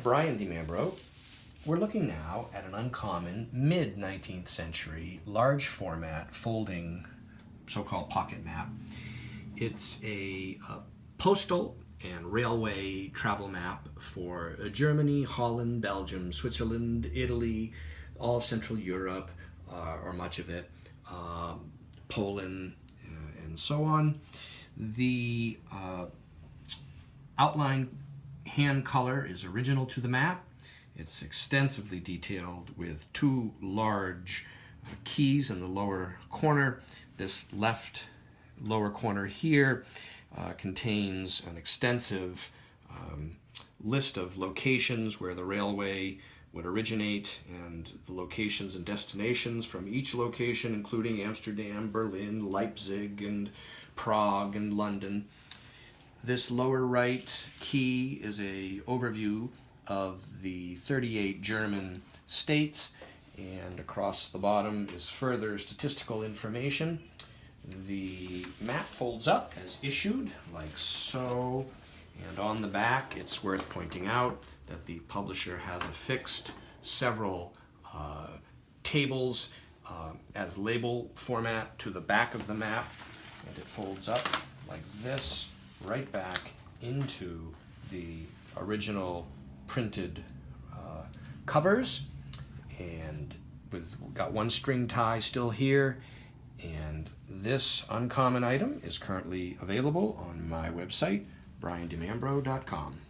Brian DiMambro. We're looking now at an uncommon mid-19th century large format folding so-called pocket map. It's a postal and railway travel map for Germany, Holland, Belgium, Switzerland, Italy, all of Central Europe, or much of it, Poland, and so on. The outline hand color is original to the map. It's extensively detailed with two large keys in the lower corner. This left lower corner here contains an extensive list of locations where the railway would originate and the locations and destinations from each location, including Amsterdam, Berlin, Leipzig, and Prague, and London. This lower right key is an overview of the 38 German states, and across the bottom is further statistical information. The map folds up as issued, like so, and on the back it's worth pointing out that the publisher has affixed several tables as label format to the back of the map, and it folds up like this right back into the original printed covers, and we've got one string tie still here. And this uncommon item is currently available on my website, briandimambro.com.